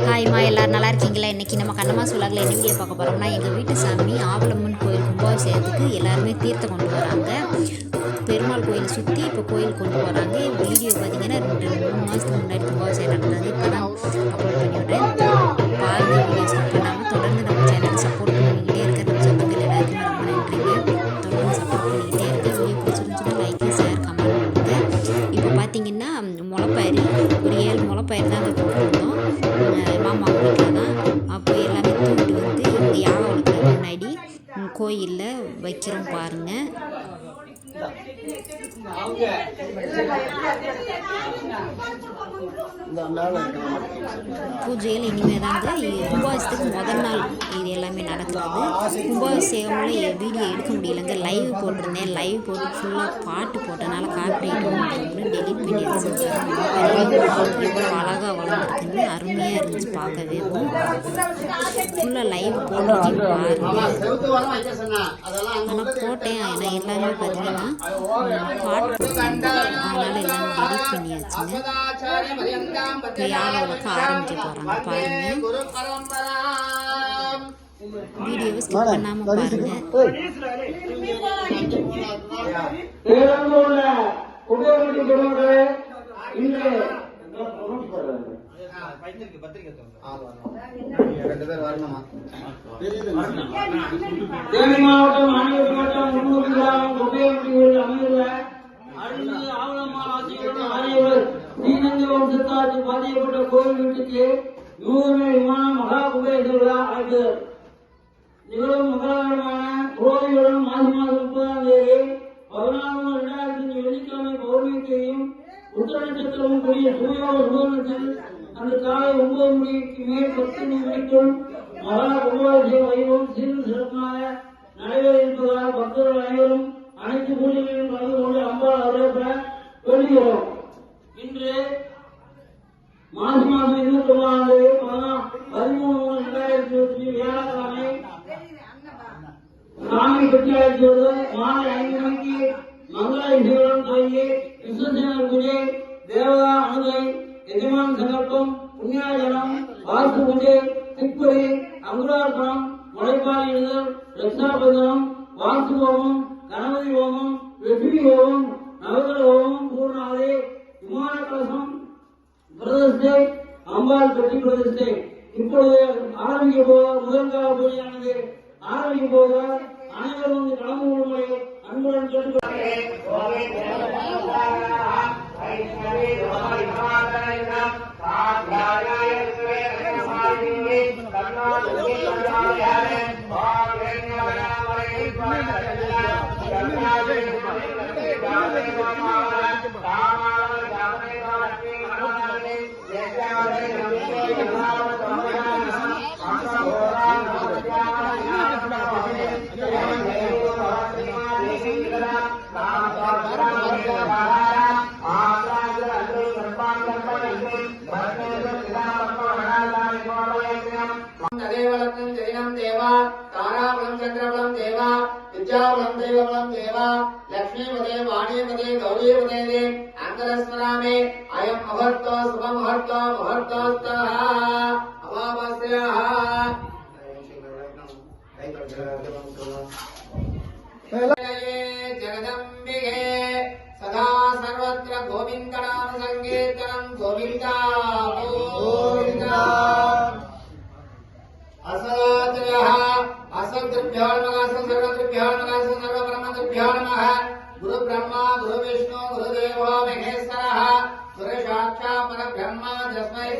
ஹாய்மா, எல்லோரும் நல்லா இருக்கீங்களா? இன்றைக்கி நம்ம கண்ணம்மா சுலாகில் என்ன வீடியோ பார்க்க போகிறோம்னா, எங்கள் வீட்டு சாமி ஆவலம்மன் கோயில் கும்பாபிஷேகத்துக்கு எல்லாருமே தீர்த்தம் கொண்டு வராங்க. பெருமாள் கோயில் சுற்றி இப்போ கோயில் கொண்டு போகிறாங்க. வீடியோ பார்த்தீங்கன்னா 2-3 மாதத்துக்கு முன்னாடி கும்பாபிஷேகம் நடந்தது. இப்போ தான் அப்லோட் பண்ணி விடுறேன். பாருங்கள், வீடியோ ஸ்கிப் பண்ணாமல் தொடர்ந்து நம்ம சேனலை சப்போர்ட் பண்ணிக்கிட்டே இருக்க நம்ம சொந்தங்கள் எல்லாருக்குமே ரொம்ப நன்றிங்க. தொடர்ந்து சப்போர்ட் பண்ணிக்கிட்டே இருக்க. வீடியோ பிடிச்சிருந்துச்சுன்னா லைக், ஷேர், கமெண்ட் பண்ணுங்கள். இப்போ பார்த்தீங்கன்னா முளைப்பயிறு ஒரு 7 முளைப்பயிறு தான் அங்கே போட்டிருந்தோம். மாமா வீட்டில் தான். அப்போ எல்லாமே தூக்கிட்டு வந்து இங்கே யாகம் வளர்க்குற முன்னாடி கோயிலில் வைக்கிறோம் பாருங்கள். பூஜையில் இனிமேல் தாங்க கும்பாபிஷேகத்துக்கு முதல் நாள் இது எல்லாமே நடக்கிறது. கும்பாபிஷேகம்லாம் வீடியோ எடுக்க முடியலைங்க. லைவ் போட்டிருந்தேன். லைவ் போட்டு ஃபுல்லாக பாட்டு போட்டனால காப்பிரைட் வந்து டெலிட் பண்ணி வச்சுருக்காங்க. எவ்வளோ அழகாக வளர்ந்துருக்குன்னு அருமையாக இருந்துச்சு பார்க்கவே. ஃபுல்லாக லைவ் போட்டு பாருங்கள். ஆனால் போட்டேன். ஆனால் எல்லாமே பார்த்தீங்கன்னா பாட்டு அதனால் எல்லாம் டெலிட் பண்ணியாச்சுங்க. இப்போ யாகம் வளர்க்க ஆரம்பிக்க போகிறாங்க பாருங்கள். வீடியோவை ஸ்கிப் பண்ணாமல் பாருங்கள். தேனி மாவட்டம் மாநில மாவட்டம் அமைந்துள்ள அருள்மிகு ஆவலம்மாள் ஆசிரியர் ஆகியவர் ஸ்ரீநந்தி வம்சத்தால் பாதிக்கப்பட்ட கோவில் வீட்டுக்கு 100 விமான மகா குபேர விழா நிகழும் மங்களகரமான கோவிலுடன் மாசி மாதம் 30ஆம் தேதி 14/2005 வெள்ளிக்கிழமை பௌர்ணமிக்கையும் உத்தர நட்சத்திரமும் கூடிய சூரியோக சுபத்தில் அந்த காலை 9 மணிக்கு மேல் 10 மணிக்குள் மகா கும்பாபிஷேக வைபவம் சீரும் சிறப்பாக நடைபெற இருப்பதால் பக்தர்கள் அனைவரும் அனைத்து பூஜைகளிலும் கலந்து கொண்டு அம்பாள் அருளப்பட வேண்டுகிறோம். இன்று மாசி மாதம் 29ஆம் தேதி 13/2020 வியாழக்கிழமை சாமி பெட்டியாட்சி மாலை 5 மணிக்கு மங்கள இசையுடன் தொடங்கி விசேஷ பூஜை, தேவதா அணுகை, எஜமான் சங்கல்பம், புண்ணியாஜனம், வாஸ்து பூஜை, திப்படி, அங்குரார்ப்பணம், முளைப்பால் எழுதல், ரக்ஷாபந்தனம், வாஸ்து ஹோமம், கணபதி ஹோமம், லட்சுமி ஹோமம், நவகிர ஹோமம், பூர்ணாவதி, விமான கலசம் பிரதிஷ்டை, அம்பாள் பெட்டி பிரதிஷ்டை. இப்பொழுது ஆரம்பிக்க போக முதல் கால பூஜையானது ஆரம்பிக்க போக அனைவரும் வந்து கலந்து கொள்ளும்படி அன்புடன் கேட்டுக்கொள்கிறேன். ததேவலக்கம் ஜெயினம் தேவா தாராபலம் சந்திரபலம் தேவா வித்யாபலம் தெய்வபலம் தேவா லக்ஷ்மீபதே வாணிபதே கௌரீபதே தே அங்கரஸ்மராமே அயம் முகூர்த்தோ சுப முகூர்த்தோ முகூர்த்தோஸ்தः அமாவாஸ்யாः ஜகதம்பிகே சதா சர்வத்ர கோவிந்தநாம சங்கீர்த்தனம் கோவிந்தா கோவிந்தா. असदात्र्यः असद्भ्यो नमः सर्वद्भ्यो नमः सर्वब्रह्मद्भ्यो नमः. गुरु ब्रह्मा गुरु विष्णु गुरुदेवो महेश्वरः गुरु साक्षात् परब्रह्म तस्मै